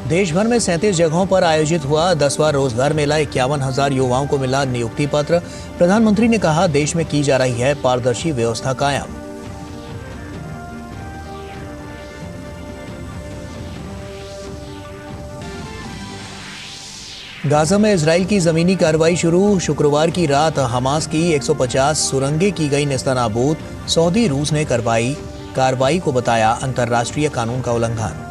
देश भर में 37 जगहों पर आयोजित हुआ 10वां रोजगार मेला। 51,000 युवाओं को मिला नियुक्ति पत्र। प्रधानमंत्री ने कहा, देश में की जा रही है पारदर्शी व्यवस्था कायम। गाजा में इजराइल की जमीनी कार्रवाई शुरू। शुक्रवार की रात हमास की 150 सुरंगें की गई नेस्तनाबूद। सऊदी रूस ने करवाई कार्रवाई को बताया अंतर्राष्ट्रीय कानून का उल्लंघन।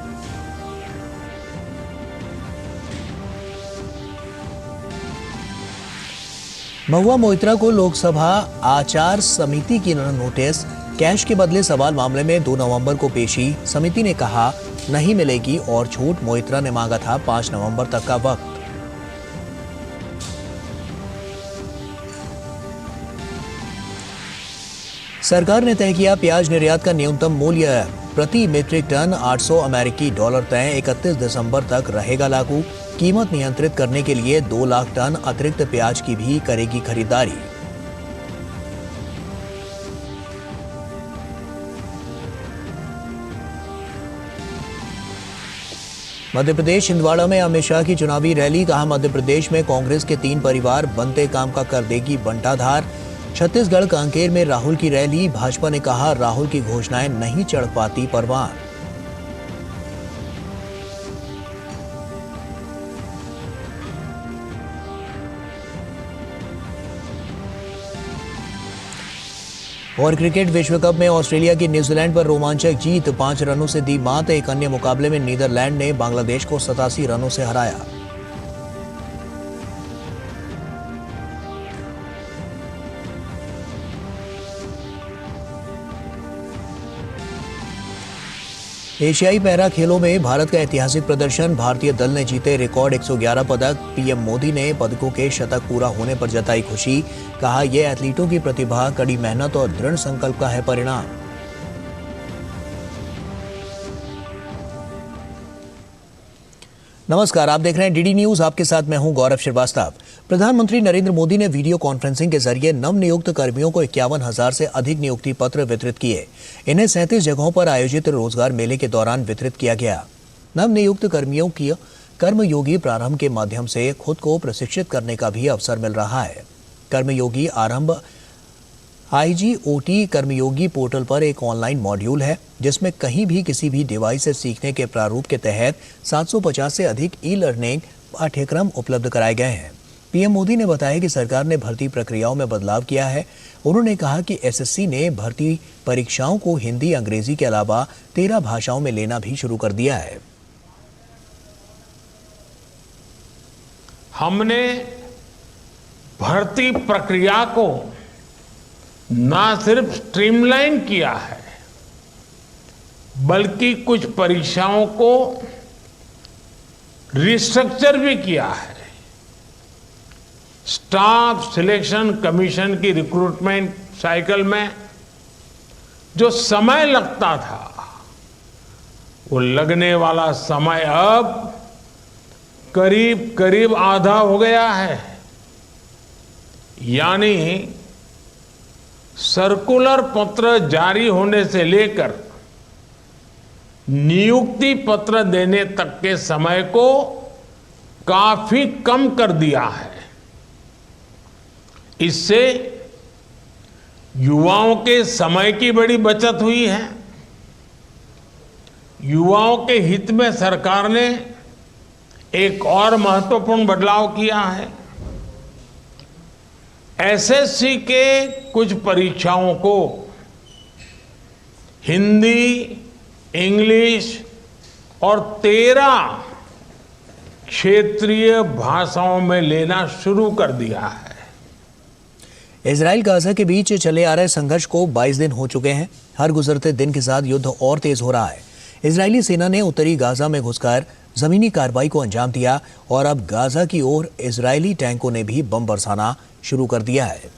महुआ मोइत्रा को लोकसभा आचार समिति की नोटिस। कैश के बदले सवाल मामले में 2 नवंबर को पेशी। समिति ने कहा नहीं मिलेगी और छूट। मोइत्रा ने मांगा था 5 नवंबर तक का वक्त। सरकार ने तय किया प्याज निर्यात का न्यूनतम मूल्य प्रति मीट्रिक टन $800 अमेरिकी तय। 31 दिसंबर तक रहेगा लागू। कीमत नियंत्रित करने के लिए 2 लाख टन अतिरिक्त प्याज की भी करेगी खरीदारी। मध्य प्रदेश छिंदवाड़ा में अमित शाह की चुनावी रैली। कहा, मध्य प्रदेश में कांग्रेस के 3 परिवार बनते काम का कर देगी बंटाधार। छत्तीसगढ़ कांकेर में राहुल की रैली। भाजपा ने कहा, राहुल की घोषणाएं नहीं चढ़ पाती परवान। और क्रिकेट विश्व कप में ऑस्ट्रेलिया की न्यूजीलैंड पर रोमांचक जीत। 5 रनों से दी मात। एक अन्य मुकाबले में नीदरलैंड ने बांग्लादेश को 87 रनों से हराया। एशियाई पैरा खेलों में भारत का ऐतिहासिक प्रदर्शन। भारतीय दल ने जीते रिकॉर्ड 111 पदक। पीएम मोदी ने पदकों के शतक पूरा होने पर जताई खुशी। कहा, यह एथलीटों की प्रतिभा, कड़ी मेहनत और दृढ़ संकल्प का है परिणाम। नमस्कार, आप देख रहे हैं डीडी न्यूज। आपके साथ मैं हूं गौरव श्रीवास्तव। प्रधानमंत्री नरेंद्र मोदी ने वीडियो कॉन्फ्रेंसिंग के जरिए नवनियुक्त कर्मियों को 51,000 से अधिक नियुक्ति पत्र वितरित किए। इन्हें 37 जगहों पर आयोजित रोजगार मेले के दौरान वितरित किया गया। नवनियुक्त कर्मियों की कर्मयोगी प्रारंभ के माध्यम से खुद को प्रशिक्षित करने का भी अवसर मिल रहा है। कर्मयोगी आरंभ IGOT कर्मयोगी पोर्टल पर एक ऑनलाइन मॉड्यूल है, जिसमें कहीं भी किसी भी डिवाइस से सीखने के प्रारूप के तहत 750 से अधिक ई-लर्निंग पाठ्यक्रम उपलब्ध कराए गए हैं। पीएम मोदी ने बताया कि सरकार ने भर्ती प्रक्रियाओं में बदलाव किया है। उन्होंने कहा कि SSC ने भर्ती परीक्षाओं को हिंदी, अंग्रेजी के अलावा 13 भाषाओं में लेना भी शुरू कर दिया है। हमने भर्ती प्रक्रिया को ना सिर्फ स्ट्रीमलाइन किया है, बल्कि कुछ परीक्षाओं को रिस्ट्रक्चर भी किया है। स्टाफ सिलेक्शन कमीशन की रिक्रूटमेंट साइकिल में जो समय लगता था, वो लगने वाला समय अब करीब करीब आधा हो गया है। यानी सर्कुलर पत्र जारी होने से लेकर नियुक्ति पत्र देने तक के समय को काफी कम कर दिया है। इससे युवाओं के समय की बड़ी बचत हुई है। युवाओं के हित में सरकार ने एक और महत्वपूर्ण बदलाव किया है। SSC के कुछ परीक्षाओं को हिंदी, इंग्लिश और 13 क्षेत्रीय भाषाओं में लेना शुरू कर दिया है। इजराइल गाजा के बीच चले आ रहे संघर्ष को 22 दिन हो चुके हैं। हर गुजरते दिन के साथ युद्ध और तेज हो रहा है। इजरायली सेना ने उत्तरी गाजा में घुसकर जमीनी कार्रवाई को अंजाम दिया और अब गाजा की ओर इजरायली टैंकों ने भी बम बरसाना शुरू कर दिया है।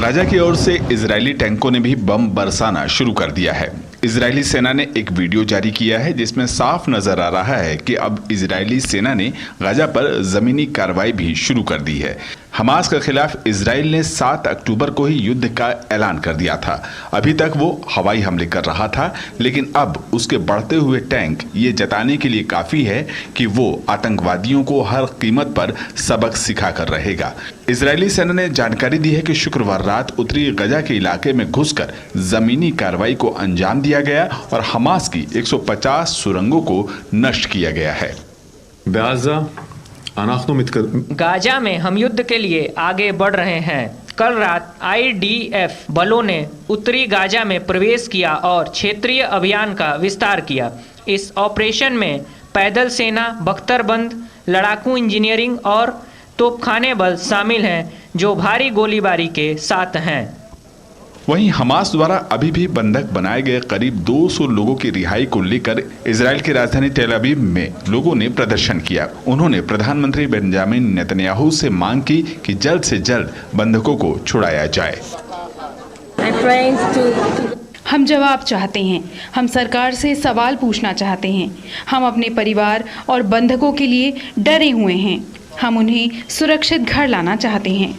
गाजा की ओर से इजरायली टैंकों ने भी बम बरसाना शुरू कर दिया है। इजरायली सेना ने एक वीडियो जारी किया है जिसमें साफ नजर आ रहा है कि अब इजरायली सेना ने गाजा पर जमीनी कार्रवाई भी शुरू कर दी है। हमास के खिलाफ इजराइल ने 7 अक्टूबर को ही युद्ध का ऐलान कर दिया था। अभी तक वो हवाई हमले कर रहा था, लेकिन अब उसके बढ़ते हुए टैंक ये जताने के लिए काफी है कि वो आतंकवादियों को हर कीमत पर सबक सिखा कर रहेगा। इजरायली सेना ने जानकारी दी है कि शुक्रवार रात उत्तरी गजा के इलाके में घुसकर जमीनी कार्रवाई को अंजाम दिया गया और हमास की 150 सुरंगों को नष्ट किया गया है। गाजा में हम युद्ध के लिए आगे बढ़ रहे हैं। कल रात IDF बलों ने उत्तरी गाजा में प्रवेश किया और क्षेत्रीय अभियान का विस्तार किया। इस ऑपरेशन में पैदल सेना, बख्तरबंद, लड़ाकू इंजीनियरिंग और तोपखाने बल शामिल हैं, जो भारी गोलीबारी के साथ हैं। वहीं हमास द्वारा अभी भी बंधक बनाए गए करीब 200 लोगों की रिहाई को लेकर इजराइल की राजधानी तेल अवीव में लोगों ने प्रदर्शन किया। उन्होंने प्रधानमंत्री बेंजामिन नेतन्याहू से मांग की कि जल्द से जल्द बंधकों को छुड़ाया जाए। हम जवाब चाहते हैं। हम सरकार से सवाल पूछना चाहते हैं। हम अपने परिवार और बंधकों के लिए डरे हुए हैं। हम उन्हें सुरक्षित घर लाना चाहते हैं।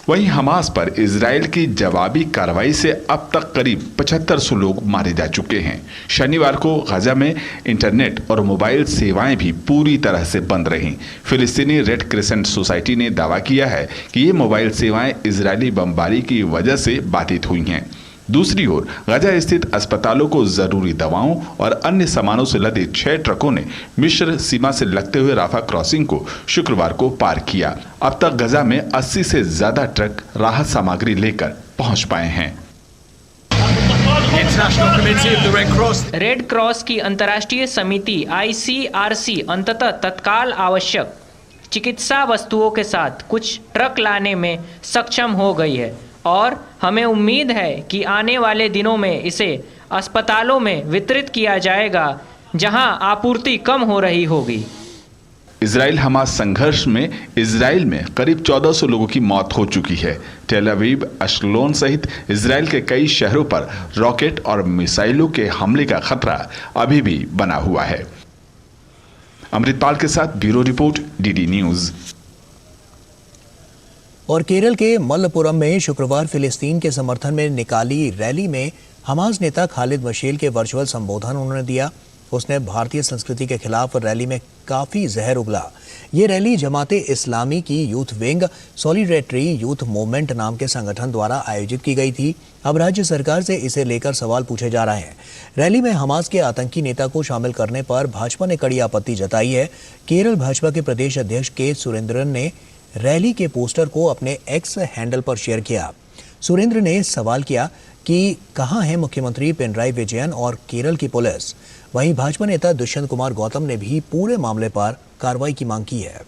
वहीं हमास पर इजराइल की जवाबी कार्रवाई से अब तक करीब 7500 लोग मारे जा चुके हैं। शनिवार को गजा में इंटरनेट और मोबाइल सेवाएं भी पूरी तरह से बंद रहीं। फिलिस्तीनी रेड क्रिसेंट सोसाइटी ने दावा किया है कि ये मोबाइल सेवाएं इजरायली बमबारी की वजह से बाधित हुई हैं। दूसरी ओर गजा स्थित अस्पतालों को जरूरी दवाओं और अन्य सामानों से लदे 6 ट्रकों ने मिस्र सीमा से लगते हुए राफा क्रॉसिंग को शुक्रवार को पार किया। अब तक गजा में 80 से ज्यादा ट्रक राहत सामग्री लेकर पहुंच पाए हैं। रेड क्रॉस की अंतर्राष्ट्रीय समिति ICRC अंततः तत्काल आवश्यक चिकित्सा वस्तुओं के साथ कुछ ट्रक लाने में सक्षम हो गई है और हमें उम्मीद है कि आने वाले दिनों में इसे अस्पतालों में वितरित किया जाएगा, जहां आपूर्ति कम हो रही होगी। इजराइल हमास संघर्ष में इजराइल में करीब 1400 लोगों की मौत हो चुकी है। टेल अवीव, अश्कलोन सहित इजराइल के कई शहरों पर रॉकेट और मिसाइलों के हमले का खतरा अभी भी बना हुआ है। अमृतपाल के साथ ब्यूरो रिपोर्ट, DD न्यूज। और केरल के मल्लपुरम में शुक्रवार फिलिस्तीन के समर्थन में निकाली रैली में हमास नेता खालिद मशेल के वर्चुअल संबोधन उन्होंने दिया। उसने भारतीय संस्कृति के खिलाफ रैली में काफी जहर उगला। ये रैली जमाते इस्लामी की youth wing solidarity youth movement नाम के संगठन द्वारा आयोजित की गई थी। अब राज्य सरकार से इसे लेकर सवाल पूछे जा रहे हैं। रैली में हमास के आतंकी नेता को शामिल करने पर भाजपा ने कड़ी आपत्ति जताई है। केरल भाजपा के प्रदेश अध्यक्ष के सुरेंद्रन ने रैली के पोस्टर को अपने एक्स हैंडल पर शेयर किया। सुरेंद्र ने सवाल किया कि कहां है मुख्यमंत्री पिनराई विजयन और केरल की पुलिस। वहीं भाजपा नेता दुष्यंत कुमार गौतम ने भी पूरे मामले पर कार्रवाई की मांग की है।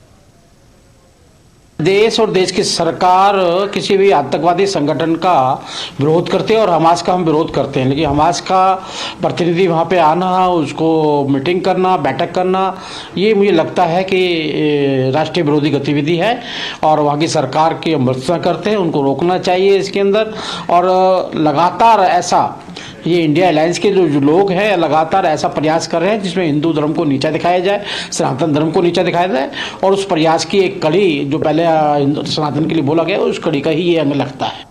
देश और देश की सरकार किसी भी आतंकवादी संगठन का विरोध करते हैं और हमास का हम विरोध करते हैं, लेकिन हमास का प्रतिनिधि वहाँ पे आना, उसको मीटिंग करना, बैठक करना, ये मुझे लगता है कि राष्ट्रीय विरोधी गतिविधि है और वहाँ की सरकार की हम भर्त्सना करते हैं। उनको रोकना चाहिए इसके अंदर। और लगातार ऐसा ये इंडिया अलायंस के जो लोग हैं लगातार ऐसा प्रयास कर रहे हैं जिसमें हिंदू धर्म को नीचा दिखाया जाए, सनातन धर्म को नीचा दिखाया जाए, और उस प्रयास की एक कड़ी जो पहले सनातन के लिए बोला गया उस कड़ी का ही ये हमें लगता है।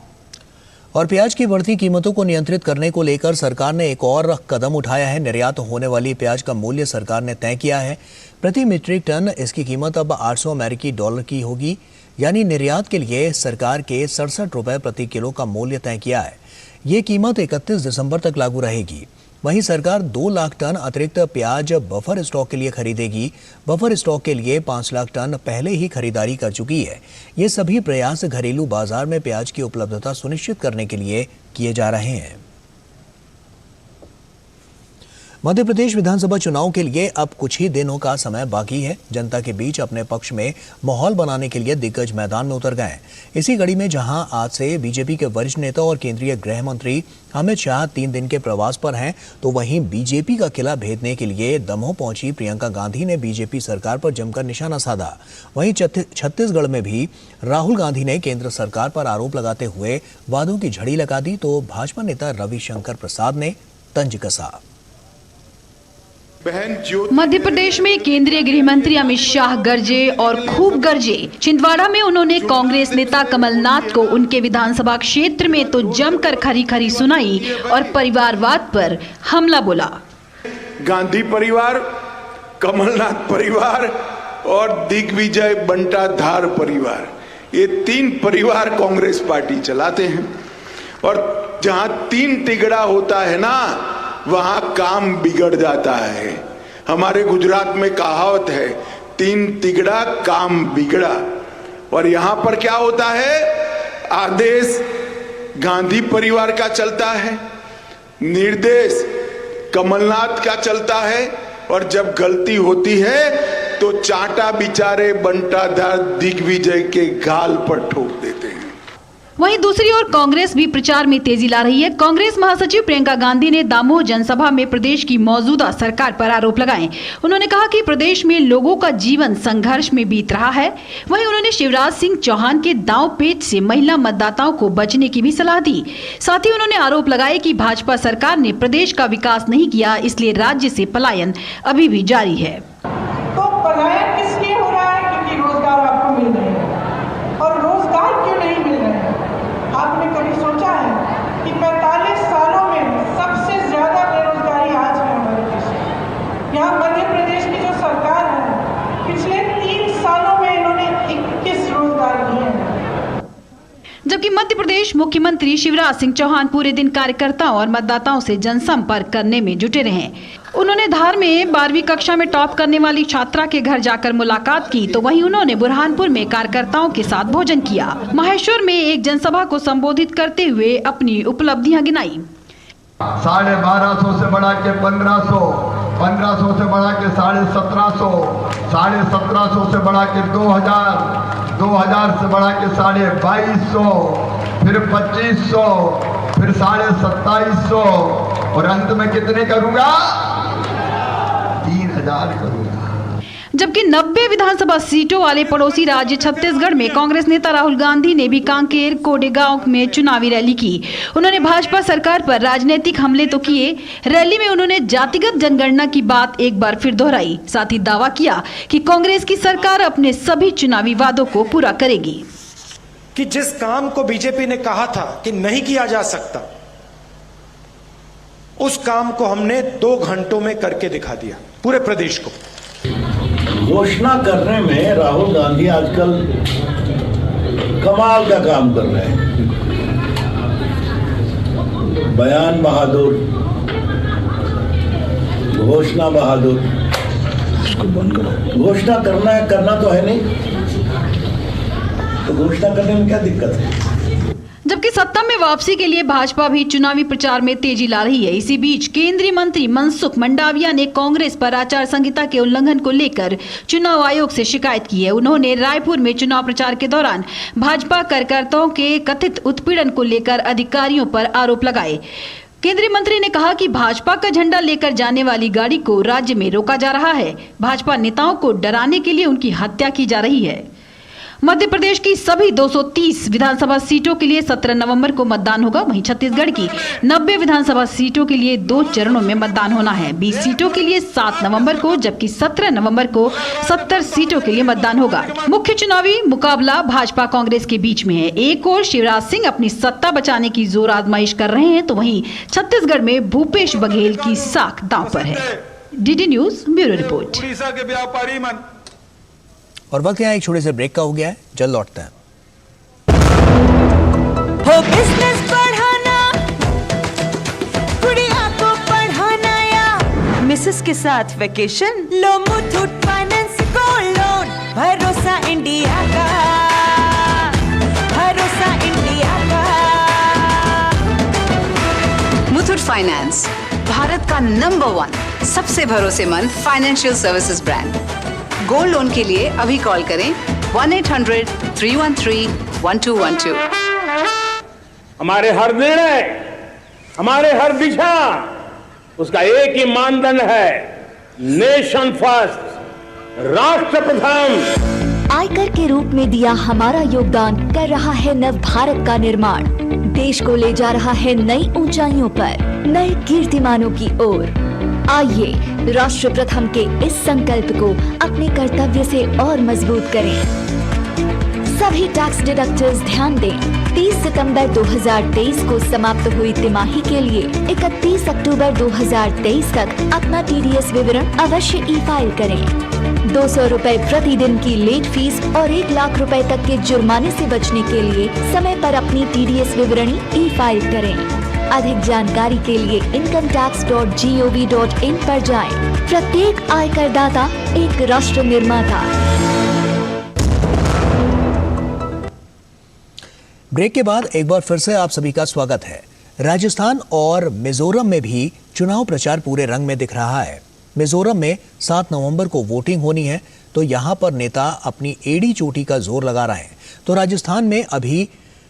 और प्याज की बढ़ती कीमतों को नियंत्रित करने को लेकर सरकार ने एक और कदम उठाया है। निर्यात होने वाली प्याज का मूल्य सरकार ने तय किया है। प्रति मीट्रिक टन इसकी कीमत अब 800 अमेरिकी डॉलर की होगी। यानी निर्यात के लिए सरकार के 67 रुपए प्रति किलो का मूल्य तय किया है। ये कीमत 31 दिसंबर तक लागू रहेगी। वहीं सरकार 2 लाख टन अतिरिक्त प्याज बफर स्टॉक के लिए खरीदेगी। बफर स्टॉक के लिए 5 लाख टन पहले ही खरीदारी कर चुकी है। ये सभी प्रयास घरेलू बाजार में प्याज की उपलब्धता सुनिश्चित करने के लिए किए जा रहे हैं। मध्य प्रदेश विधानसभा चुनाव के लिए अब कुछ ही दिनों का समय बाकी है। जनता के बीच अपने पक्ष में माहौल बनाने के लिए दिग्गज मैदान में उतर गए हैं। इसी कड़ी में जहां आज से बीजेपी के वरिष्ठ नेता और केंद्रीय गृह मंत्री अमित शाह 3 दिन के प्रवास पर हैं, तो वहीं बीजेपी का किला भेदने के लिए दमोह पहुंची प्रियंका गांधी ने बीजेपी सरकार पर जमकर निशाना साधा। वहीं छत्तीसगढ़ में भी राहुल गांधी ने केंद्र सरकार पर आरोप लगाते हुए वादों की झड़ी लगा दी, तो भाजपा नेता रविशंकर प्रसाद ने तंज कसा। मध्य प्रदेश में केंद्रीय गृह मंत्री अमित शाह गरजे और खूब गरजे। छिंदवाड़ा में उन्होंने कांग्रेस नेता कमलनाथ को उनके विधानसभा क्षेत्र में तो जमकर खरी खरी सुनाई और परिवारवाद पर हमला बोला। गांधी परिवार, कमलनाथ परिवार और दिग्विजय बंटाधार परिवार, ये 3 परिवार कांग्रेस पार्टी चलाते हैं। और जहां 3 तिगड़ा होता है ना, वहां काम बिगड़ जाता है। हमारे गुजरात में कहावत है, 3 तिगड़ा काम बिगड़ा। और यहां पर क्या होता है, आदेश गांधी परिवार का चलता है, निर्देश कमलनाथ का चलता है, और जब गलती होती है तो चाटा बिचारे बंटाधार दिग्विजय के गाल पर ठोक देते हैं। वहीं दूसरी ओर कांग्रेस भी प्रचार में तेजी ला रही है। कांग्रेस महासचिव प्रियंका गांधी ने दामोह जनसभा में प्रदेश की मौजूदा सरकार पर आरोप लगाए। उन्होंने कहा कि प्रदेश में लोगों का जीवन संघर्ष में बीत रहा है। वहीं उन्होंने शिवराज सिंह चौहान के दांव पेच से महिला मतदाताओं को बचने की भी सलाह दी। साथ ही उन्होंने आरोप लगाए कि भाजपा सरकार ने प्रदेश का विकास नहीं किया, इसलिए राज्य से पलायन अभी भी जारी है। तो पलायन किसलिए हो रहा है? क्योंकि रोजगार आपको मिल रहे हैं। और रोजगार क्यों नहीं मिल रहे हैं? आपने कभी सोचा है कि 45 सालों में सबसे ज्यादा बेरोजगारी आज है हमारे देश में। यहाँ मध्य प्रदेश की जो सरकार है, पिछले 3 सालों में इन्होंने 21 रोजगार दिए हैं। जबकि मध्य प्रदेश मुख्यमंत्री शिवराज सिंह चौहान पूरे दिन कार्यकर्ताओं और मतदाताओं से जनसंपर्क करने में जुटे रहे। उन्होंने धार में 12वीं कक्षा में टॉप करने वाली छात्रा के घर जाकर मुलाकात की, तो वहीं उन्होंने बुरहानपुर में कार्यकर्ताओं के साथ भोजन किया। महेश्वर में एक जनसभा को संबोधित करते हुए अपनी उपलब्धियां गिनाई। 1250 से बढ़ा के 1500, 1500 से बढ़ा के 1750, 1750 से बढ़ा के 2000, 2000 से बढ़ा के 2250, फिर 2500, फिर 2750 और अंत में कितने करूंगा? 3000 करूंगा। जबकि 90 विधानसभा सीटों वाले पड़ोसी राज्य छत्तीसगढ़ में कांग्रेस नेता राहुल गांधी ने भी कांकेर कोडेगांव में चुनावी रैली की। उन्होंने भाजपा सरकार पर राजनीतिक हमले तो किए, रैली में उन्होंने जातिगत जनगणना की बात एक बार फिर दोहराई। साथ ही दावा किया कि कांग्रेस की सरकार अपने सभी चुनावी वादों को पूरा करेगी। कि जिस काम को बीजेपी ने कहा था कि नहीं किया जा सकता, उस काम को हमने 2 घंटों में करके दिखा दिया पूरे प्रदेश को। घोषणा करने में राहुल गांधी आजकल कमाल का काम कर रहे हैं। बयान बहादुर, घोषणा बहादुर। इसको बंद करो। घोषणा करना तो है नहीं, तो घोषणा करने में क्या दिक्कत है? जबकि सत्ता में वापसी के लिए भाजपा भी चुनावी प्रचार में तेजी ला रही है। इसी बीच केंद्रीय मंत्री मनसुख मंडाविया ने कांग्रेस पर आचार संहिता के उल्लंघन को लेकर चुनाव आयोग से शिकायत की है। उन्होंने रायपुर में चुनाव प्रचार के दौरान भाजपा कार्यकर्ताओं के कथित उत्पीड़न को लेकर अधिकारियों पर आरोप लगाए। केंद्रीय मंत्री ने कहा कि भाजपा का झंडा लेकर जाने वाली गाड़ी को राज्य में रोका जा रहा है। भाजपा नेताओं को डराने के लिए उनकी हत्या की जा रही है। मध्य प्रदेश की सभी 230 विधानसभा सीटों के लिए 17 नवंबर को मतदान होगा। वहीं छत्तीसगढ़ की 90 विधानसभा सीटों के लिए 2 चरणों में मतदान होना है। 20 सीटों के लिए 7 नवंबर को, जबकि 17 नवंबर को 70 सीटों के लिए मतदान होगा। मुख्य चुनावी मुकाबला भाजपा कांग्रेस के बीच में है। एक ओर शिवराज सिंह अपनी सत्ता बचाने की जोर आजमाइश कर रहे हैं, तो वहीं छत्तीसगढ़ में भूपेश बघेल की साख दांव पर है। DD news bureau report. Orissa के व्यापारी मन। और वक्त यहाँ एक छोटे से ब्रेक का हो गया है, जल्द लौटते हैं। हो बिजनेस बढ़ाना, गुड़िया को पढ़ाना या मिसेस के साथ वेकेशन, लो मुथूट फाइनेंस गोल्ड लोन। भरोसा इंडिया का, भरोसा इंडिया का। मुथूट फाइनेंस भारत का नंबर 1 सबसे भरोसेमंद financial services brand. Gold loan के लिए अभी कॉल करें 1-800-313-1212। हमारे हर निर्णय, हमारे हर दिशा, उसका एक ही मानदंड है, नेशन फर्स्ट, राष्ट्र प्रथम। आयकर के रूप में दिया हमारा योगदान कर रहा है नव भारत का निर्माण। देश को ले जा रहा है नई ऊंचाइयों पर, नए कीर्तिमानों की ओर। आइए राष्ट्र प्रथम के इस संकल्प को अपने कर्तव्य से और मजबूत करें। सभी टैक्स डिडक्टर्स ध्यान दें, 30 सितंबर 2023 को समाप्त हुई तिमाही के लिए 31 अक्टूबर 2023 तक अपना TDS विवरण अवश्य ई-फाइल करें। 200 रुपए प्रतिदिन की लेट फीस और 1 लाख रुपए तक के जुर्माने से बचने के लिए समय पर अपनी TDS विवरणी ई-फाइल करें। अधिक जानकारी के लिए incometax.gov.in पर जाएं। प्रत्येक आयकरदाता एक राष्ट्र निर्माता। ब्रेक के बाद एक बार फिर से आप सभी का स्वागत है। राजस्थान और मिजोरम में भी चुनाव प्रचार पूरे रंग में दिख रहा है। मिजोरम में 7 नवंबर को वोटिंग होनी है, तो यहां पर नेता अपनी एड़ी चोटी का जोर लगा रहे हैं। तो राजस्थान में अभी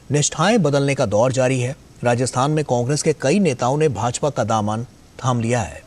निष्ठाएं बदलने का दौर जारी है। राजस्थान में कांग्रेस के कई नेताओं ने भाजपा का दामन थाम लिया है।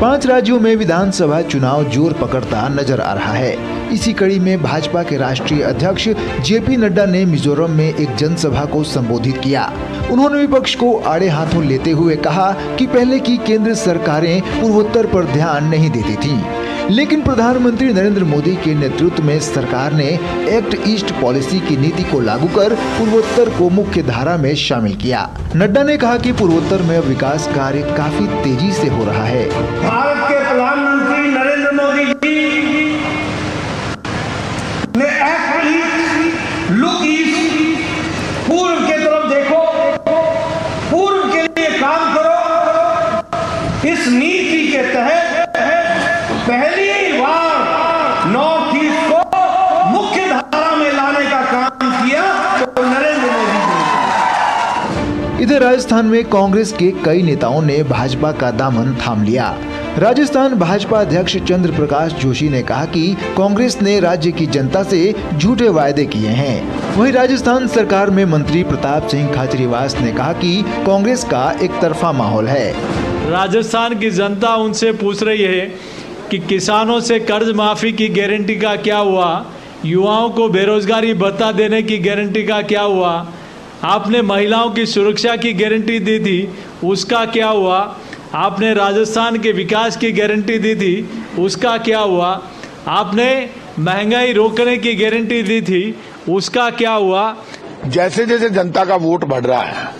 5 राज्यों में विधानसभा चुनाव जोर पकड़ता नजर आ रहा है। इसी कड़ी में भाजपा के राष्ट्रीय अध्यक्ष JP नड्डा ने मिजोरम में एक जनसभा को संबोधित किया। उन्होंने विपक्ष को आड़े हाथों लेते हुए कहा कि पहले की केंद्र सरकारें पूर्वोत्तर पर ध्यान नहीं देती थीं, लेकिन प्रधानमंत्री नरेंद्र मोदी के नेतृत्व में सरकार ने एक्ट ईस्ट पॉलिसी की नीति को लागू कर पूर्वोत्तर को मुख्य धारा में शामिल किया। नड्डा ने कहा कि पूर्वोत्तर में विकास कार्य काफी तेजी से हो रहा है। भारत के प्रधानमंत्री नरेंद्र मोदी जी ने एक्ट ईस्ट, लुक ईस्ट, पूर्व के तरफ देखो, पूर्व के लिए काम करो, इस नीति के तहत पहली बार नॉर्थ ईस्ट को मुख्य धारा में लाने का काम किया तो नरेंद्र मोदी जी। इधर राजस्थान में कांग्रेस के कई नेताओं ने भाजपा का दामन थाम लिया। राजस्थान भाजपा अध्यक्ष चंद्र प्रकाश जोशी ने कहा कि कांग्रेस ने राज्य की जनता से झूठे वायदे किए हैं। वहीं राजस्थान सरकार में मंत्री प्रताप सिंह खाचरियावास ने कहा कि कांग्रेस का एक तरफा माहौल है। राजस्थान की जनता उनसे पूछ रही है कि किसानों से कर्ज माफी की गारंटी का क्या हुआ, युवाओं को बेरोजगारी भत्ता देने की गारंटी का क्या हुआ, आपने महिलाओं की सुरक्षा की गारंटी दी थी उसका क्या हुआ, आपने राजस्थान के विकास की गारंटी दी थी उसका क्या हुआ, आपने महंगाई रोकने की गारंटी दी थी उसका क्या हुआ। जैसे जैसे जनता का वोट बढ़ रहा है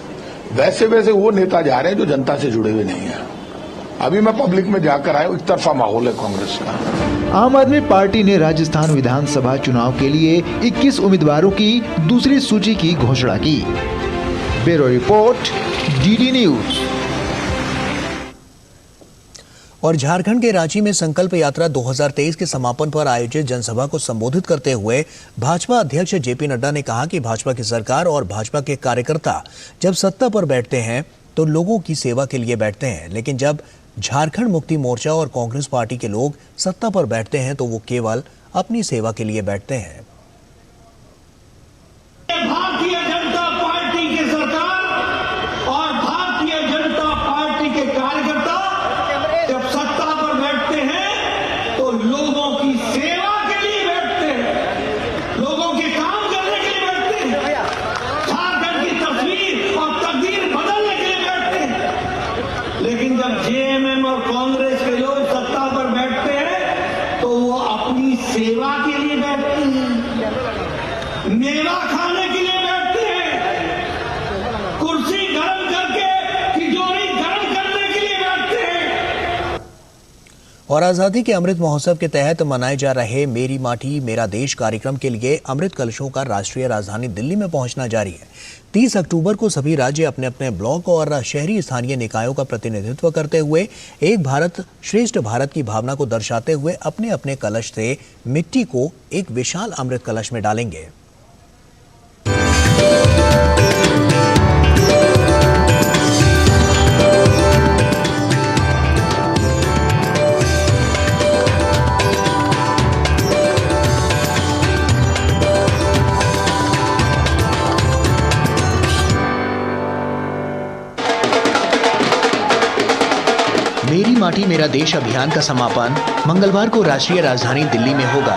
वैसे वैसे वो नेता जा रहे हैं जो जनता से जुड़े हुए नहीं है। अभी मैं पब्लिक में जाकर आया, एक तरफा माहौल है कांग्रेस का। आम आदमी पार्टी ने राजस्थान विधानसभा चुनाव के लिए 21 उम्मीदवारों की दूसरी सूची की घोषणा की। Bureau report, DD news. और झारखंड के रांची में संकल्प यात्रा 2023 के समापन पर आयोजित जनसभा को संबोधित करते हुए भाजपा अध्यक्ष JP नड्डा ने कहा कि भाजपा की सरकार और भाजपा के कार्यकर्ता जब सत्ता पर बैठते हैं तो लोगों की सेवा के लिए बैठते हैं, लेकिन जब झारखंड मुक्ति मोर्चा और कांग्रेस पार्टी के लोग सत्ता पर बैठते हैं तो वो केवल अपनी सेवा के लिए बैठते हैं। भारतीय जनता पार्टी की सरकार और भारतीय जनता पार्टी के कार्यकर्ता जब सत्ता पर बैठते हैं तो लोगों की सेवा के लिए बैठते हैं, लोगों के काम करने के लिए बैठते हैं, झारखंड की तस्वीर और तकदीर बदलने के लिए बैठते हैं। लेकिन जब JMM और कांग्रेस के लोग सत्ता पर बैठते हैं तो वो अपनी सेवा के लिए बैठते हैं, मेवा खाने के लिए बैठते हैं, कुर्सी गर्म करके तिजोरी गर्म करने के लिए बैठते हैं। और आजादी के अमृत महोत्सव के तहत मनाए जा रहे मेरी माटी मेरा देश कार्यक्रम के लिए अमृत कलशों का राष्ट्रीय राजधानी दिल्ली में पहुंचना जारी है। 30 अक्टूबर को सभी राज्य अपने अपने ब्लॉक और शहरी स्थानीय निकायों का प्रतिनिधित्व करते हुए एक भारत श्रेष्ठ भारत की भावना को दर्शाते हुए अपने अपने कलश से मिट्टी को एक विशाल अमृत कलश में डालेंगे। मेरी माटी मेरा देश अभियान का समापन मंगलवार को राष्ट्रीय राजधानी दिल्ली में होगा।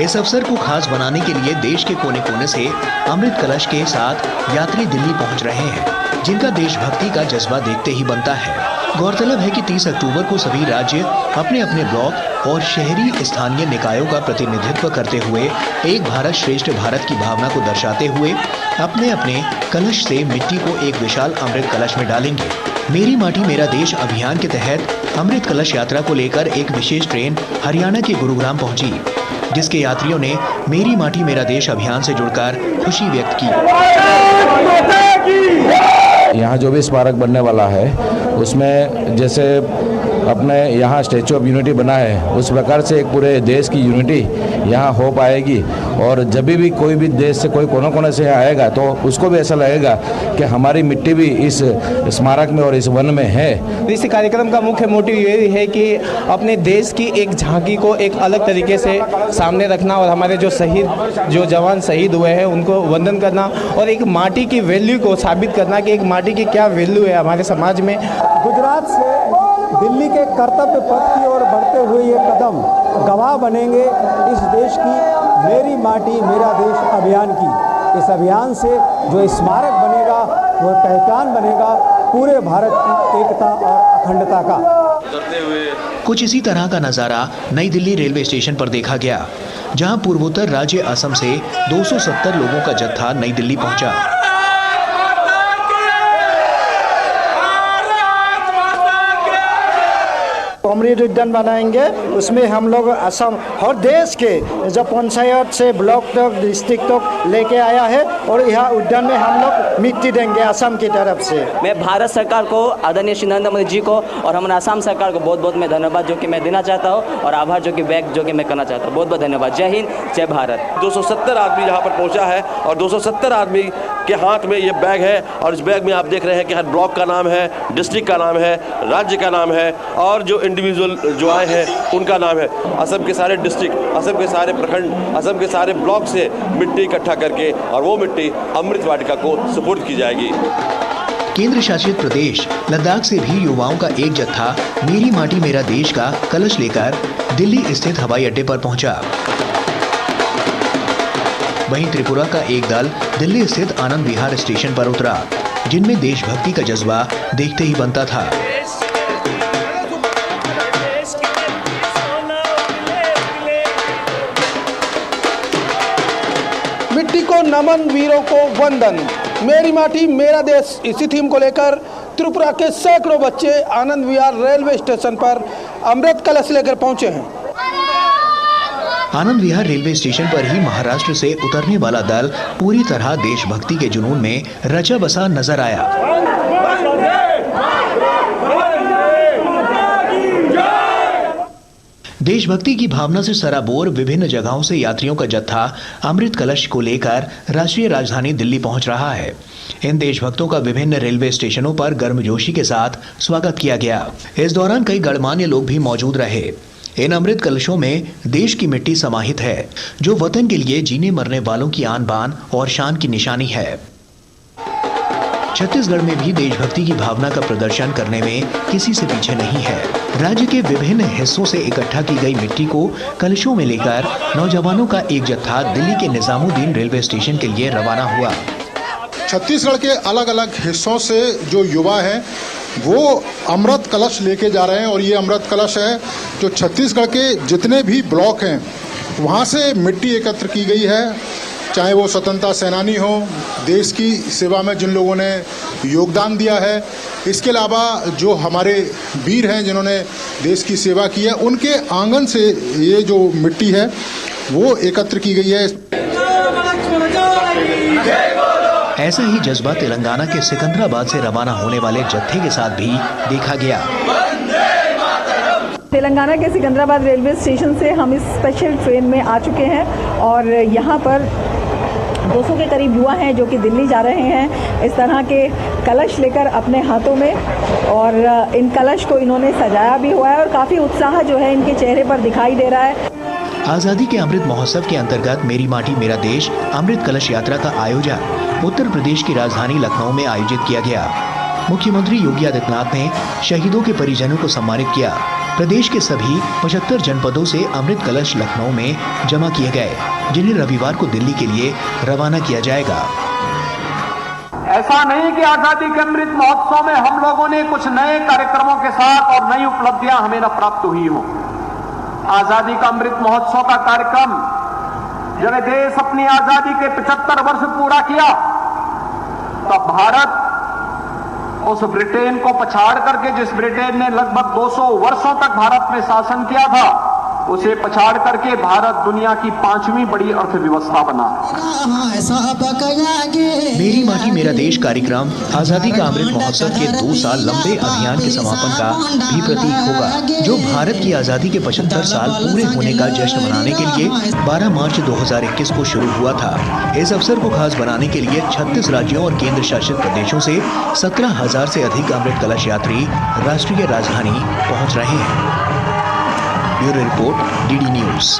इस अवसर को खास बनाने के लिए देश के कोने कोने से अमृत कलश के साथ यात्री दिल्ली पहुंच रहे हैं, जिनका देशभक्ति का जज्बा देखते ही बनता है। गौरतलब है कि 30 अक्टूबर को सभी राज्य अपने अपने ब्लॉक और शहरी स्थानीय निकायों का प्रतिनिधित्व करते हुए एक भारत श्रेष्ठ भारत की भावना को दर्शाते हुए अपने अपने कलश से मिट्टी को एक विशाल अमृत कलश में डालेंगे। मेरी माटी मेरा देश अभियान के तहत अमृत कलश यात्रा को लेकर एक विशेष ट्रेन हरियाणा के गुरुग्राम पहुंची, जिसके यात्रियों ने मेरी माटी मेरा देश अभियान से जुड़कर खुशी व्यक्त की। यहाँ जो भी स्मारक बनने वाला है उसमें जैसे अपने यहाँ स्टैचू ऑफ यूनिटी बना है उस प्रकार से एक पूरे देश की यूनिटी यहाँ हो पाएगी। और जब भी कोई भी देश से कोई कोने कोने से यहाँ आएगा तो उसको भी ऐसा लगेगा कि हमारी मिट्टी भी इस स्मारक में और इस वन में है। इस कार्यक्रम का मुख्य मोटिव ये है कि अपने देश की एक झांकी को एक अलग तरीके से सामने रखना और हमारे जो जवान शहीद हुए हैं उनको वंदन करना और एक माटी की वैल्यू को साबित करना कि एक माटी की क्या वैल्यू है हमारे समाज में। गुजरात से दिल्ली के कर्तव्य पथ की ओर बढ़ते हुए ये कदम गवाह बनेंगे इस देश की मेरी माटी मेरा देश अभियान की। इस अभियान से जो स्मारक बनेगा वो पहचान बनेगा पूरे भारत की एकता और अखंडता का। कुछ इसी तरह का नजारा नई दिल्ली रेलवे स्टेशन पर देखा गया, जहां पूर्वोत्तर राज्य असम से 270 लोगों का जत्था नई दिल्ली पहुंचा। अमृत उद्यान बनाएंगे, उसमें हम लोग असम और देश के जो पंचायत से ब्लॉक तक डिस्ट्रिक्ट तक लेके आया है और यहाँ उद्यान में हम लोग मिट्टी देंगे असम की तरफ से। मैं भारत सरकार को, आदरणीय श्री नरेंद्र मोदी जी को और हमारे असम सरकार को बहुत बहुत मैं धन्यवाद जो कि मैं देना चाहता हूँ और आभार जो कि मैं करना चाहता हूँ। बहुत बहुत धन्यवाद। जय हिंद, जय भारत। 270 आदमी यहाँ पर पहुँचा है और 270 आदमी के हाथ में ये बैग है और इस बैग में आप देख रहे हैं कि हर ब्लॉक का नाम है, डिस्ट्रिक्ट का नाम है, राज्य का नाम है और जो इंडिविजुअल जो आए हैं उनका नाम है। असम के सारे डिस्ट्रिक्ट, असम के सारे प्रखंड, असम के सारे ब्लॉक से मिट्टी इकट्ठा करके और वो मिट्टी अमृत वाटिका को सुपुर्द की जाएगी। केंद्र शासित प्रदेश लद्दाख से भी युवाओं का एक जत्था मेरी माटी मेरा देश का कलश लेकर दिल्ली स्थित हवाई अड्डे पर पहुंचा। वहीं त्रिपुरा का एक दल दिल्ली स्थित आनंद विहार स्टेशन पर उतरा, जिनमें देशभक्ति का जज्बा देखते ही बनता था। मिट्टी को नमन, वीरों को वंदन, मेरी माटी मेरा देश, इसी थीम को लेकर त्रिपुरा के सैकड़ों बच्चे आनंद विहार रेलवे स्टेशन पर अमृत कलश लेकर पहुंचे हैं। आनंद विहार रेलवे स्टेशन पर ही महाराष्ट्र से उतरने वाला दल पूरी तरह देशभक्ति के जुनून में रचा बसा नजर आया। देशभक्ति की भावना से सराबोर विभिन्न जगहों से यात्रियों का जत्था अमृत कलश को लेकर राष्ट्रीय राजधानी दिल्ली पहुंच रहा है। इन देशभक्तों का विभिन्न रेलवे स्टेशनों पर गर्मजोशी के साथ स्वागत किया गया। इस दौरान कई गणमान्य लोग भी मौजूद रहे। इन अमृत कलशों में देश की मिट्टी समाहित है, जो वतन के लिए जीने मरने वालों की आन बान और शान की निशानी है। छत्तीसगढ़ में भी देशभक्ति की भावना का प्रदर्शन करने में किसी से पीछे नहीं है। राज्य के विभिन्न हिस्सों से इकट्ठा की गई मिट्टी को कलशों में लेकर नौजवानों का एक जत्था दिल्ली के निजामुद्दीन रेलवे स्टेशन के लिए रवाना हुआ। छत्तीसगढ़ के अलग अलग हिस्सों से जो युवा हैं वो अमृत कलश लेके जा रहे हैं और ये अमृत कलश है जो छत्तीसगढ़ के जितने भी ब्लॉक हैं वहाँ से मिट्टी एकत्र की गई है, चाहे वो स्वतंत्रता सेनानी हो, देश की सेवा में जिन लोगों ने योगदान दिया है, इसके अलावा जो हमारे वीर हैं जिन्होंने देश की सेवा की है, उनके आंगन से ये जो मिट्टी है वो एकत्र की गई है। ऐसा ही जज्बा तेलंगाना के सिकंदराबाद से रवाना होने वाले जत्थे के साथ भी देखा गया। तेलंगाना के सिकंदराबाद रेलवे स्टेशन से हम इस स्पेशल ट्रेन में आ चुके हैं और यहाँ पर 200 के करीब युवा हैं जो कि दिल्ली जा रहे हैं इस तरह के कलश लेकर अपने हाथों में, और इन कलश को इन्होंने सजाया भी हुआ है और काफ़ी उत्साह जो है इनके चेहरे पर दिखाई दे रहा है। आज़ादी के अमृत महोत्सव के अंतर्गत मेरी माटी मेरा देश अमृत कलश यात्रा का आयोजन उत्तर प्रदेश की राजधानी लखनऊ में आयोजित किया गया। मुख्यमंत्री योगी आदित्यनाथ ने शहीदों के परिजनों को सम्मानित किया। प्रदेश के सभी 75 जनपदों से अमृत कलश लखनऊ में जमा किए गए, जिन्हें रविवार को दिल्ली के लिए रवाना किया जाएगा। ऐसा नहीं कि आजादी के अमृत महोत्सव में हम लोगों ने कुछ नए कार्यक्रमों के साथ और नई उपलब्धियां हमें न प्राप्त हुई हो। आजादी का अमृत महोत्सव का कार्यक्रम जब देश अपनी आजादी के 75 वर्ष पूरा किया तब भारत उस ब्रिटेन को पछाड़ करके, जिस ब्रिटेन ने लगभग 200 वर्षों तक भारत में शासन किया था, उसे पछाड़ करके भारत दुनिया की 5वीं बड़ी अर्थव्यवस्था बना। मेरी माटी मेरा देश कार्यक्रम आजादी का अमृत महोत्सव के 2 साल लंबे अभियान के समापन का भी प्रतीक होगा, जो भारत की आजादी के 75 साल पूरे होने का जश्न मनाने के लिए 12 मार्च 2021 को शुरू हुआ था। इस अवसर को खास बनाने के लिए 36 राज्यों और केंद्र शासित प्रदेशों से 17,000 से अधिक अमृत कलश यात्री राष्ट्रीय राजधानी पहुंच रहे हैं। Bureau report, DD news.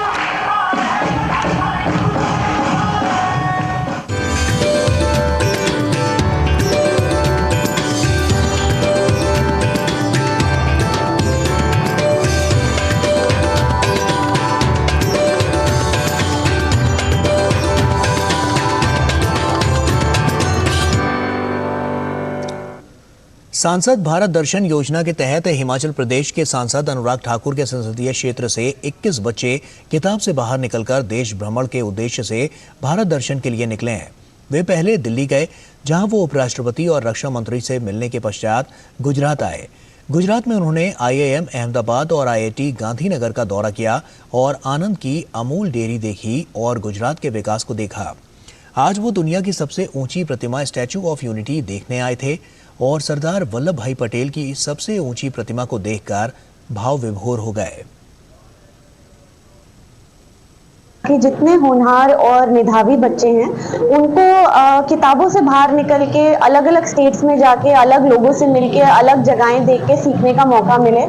सांसद भारत दर्शन योजना के तहत हिमाचल प्रदेश के सांसद अनुराग ठाकुर के संसदीय क्षेत्र से 21 बच्चे किताब से बाहर निकलकर देश भ्रमण के उद्देश्य से भारत दर्शन के लिए निकले हैं। वे पहले दिल्ली गए, जहां वो उपराष्ट्रपति और रक्षा मंत्री से मिलने के पश्चात गुजरात आए। गुजरात में उन्होंने IIM अहमदाबाद और IIT गांधीनगर का दौरा किया और आनंद की अमूल डेयरी देखी और गुजरात के विकास को देखा। आज वो दुनिया की सबसे ऊंची प्रतिमा स्टैचू ऑफ यूनिटी देखने आए थे और सरदार वल्लभ भाई पटेल की सबसे ऊंची प्रतिमा को देखकर भाव विभोर हो गए। कि जितने होनहार और मेधावी बच्चे हैं उनको किताबों से बाहर निकल के अलग अलग स्टेट्स में जाके अलग लोगों से मिलके अलग जगहें देख के सीखने का मौका मिले।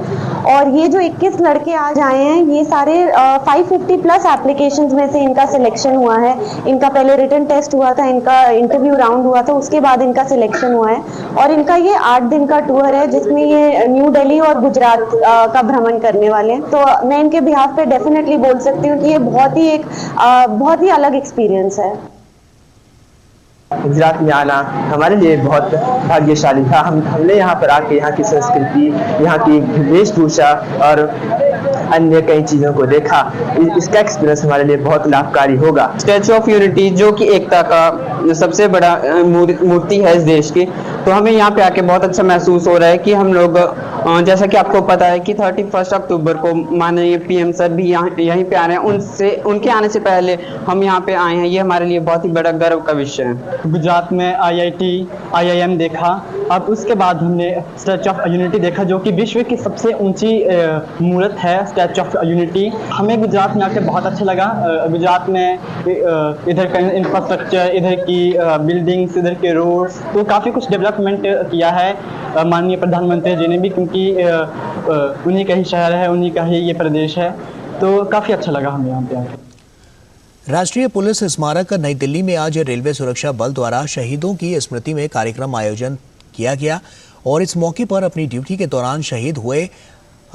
और ये जो 21 लड़के आज आए हैं, ये सारे 550 प्लस एप्लीकेशंस में से इनका सिलेक्शन हुआ है। इनका पहले रिटन टेस्ट हुआ था, इनका इंटरव्यू राउंड हुआ था, उसके बाद इनका सिलेक्शन हुआ है और इनका ये 8 दिन का टूर है जिसमें ये न्यू दिल्ली और गुजरात का भ्रमण करने वाले हैं। तो मैं इनके बिहाफ पे डेफिनेटली बोल सकती हूँ कि ये बहुत ही अलग एक्सपीरियंस है। गुजरात में आना हमारे लिए बहुत भाग्यशाली था। हमने यहाँ पर आके यहाँ की संस्कृति, यहाँ की वेशभूषा और अन्य कई चीज़ों को देखा। इसका एक्सपीरियंस हमारे लिए बहुत लाभकारी होगा। स्टैचू ऑफ यूनिटी जो कि एकता का सबसे बड़ा मूर्ति है इस देश की, तो हमें यहाँ पे आके बहुत अच्छा महसूस हो रहा है कि हम लोग, जैसा कि आपको पता है कि 31 अक्टूबर को माननीय PM सर भी यहीं पे आ रहे हैं। उनके आने से पहले हम यहाँ पे आए हैं, ये हमारे लिए बहुत ही बड़ा गर्व का विषय है। गुजरात में IIT IIM देखा, अब उसके बाद हमने स्टैचू ऑफ यूनिटी देखा जो कि विश्व की सबसे ऊंची मूर्त है, स्टैचू ऑफ यूनिटी। हमें गुजरात में आकर बहुत अच्छा लगा। गुजरात में इधर का इंफ्रास्ट्रक्चर, इधर की बिल्डिंग्स, इधर के रोड्स, तो काफ़ी कुछ डेवलपमेंट किया है माननीय प्रधानमंत्री जी ने भी, क्योंकि उन्हीं का ही शहर है, उन्हीं का ही ये प्रदेश है, तो काफ़ी अच्छा लगा हमें यहाँ पे आकर। राष्ट्रीय पुलिस स्मारक नई दिल्ली में आज रेलवे सुरक्षा बल द्वारा शहीदों की स्मृति में कार्यक्रम आयोजन किया गया और इस मौके पर अपनी ड्यूटी के दौरान शहीद हुए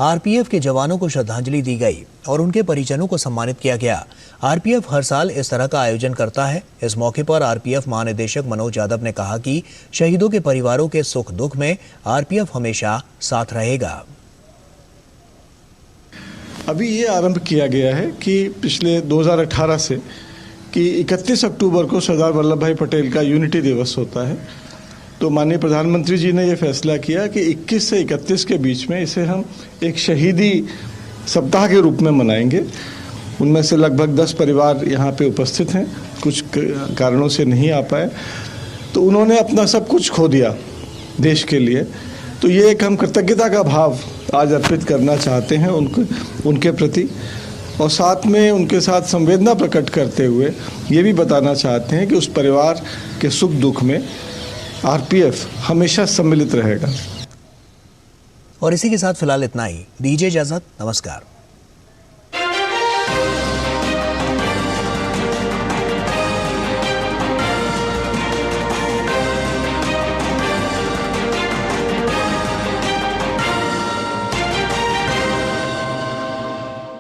RPF के जवानों को श्रद्धांजलि दी गई और उनके परिजनों को सम्मानित किया गया। RPF हर साल इस तरह का आयोजन करता है। इस मौके पर RPF महानिदेशक मनोज यादव ने कहा कि शहीदों के परिवारों के सुख दुख में RPF हमेशा साथ रहेगा। अभी ये आरंभ किया गया है कि पिछले 2018 से कि 31 अक्टूबर को सरदार वल्लभ भाई पटेल का यूनिटी दिवस होता है, तो माननीय प्रधानमंत्री जी ने ये फैसला किया कि 21 से 31 के बीच में इसे हम एक शहीदी सप्ताह के रूप में मनाएंगे। उनमें से लगभग 10 परिवार यहाँ पे उपस्थित हैं, कुछ कारणों से नहीं आ पाए, तो उन्होंने अपना सब कुछ खो दिया देश के लिए। तो ये एक हम कृतज्ञता का भाव आज अर्पित करना चाहते हैं उनके प्रति, और साथ में उनके साथ संवेदना प्रकट करते हुए ये भी बताना चाहते हैं कि उस परिवार के सुख दुख में RPF हमेशा सम्मिलित रहेगा। और इसी के साथ फिलहाल इतना ही। दीजिए इजाजत, नमस्कार।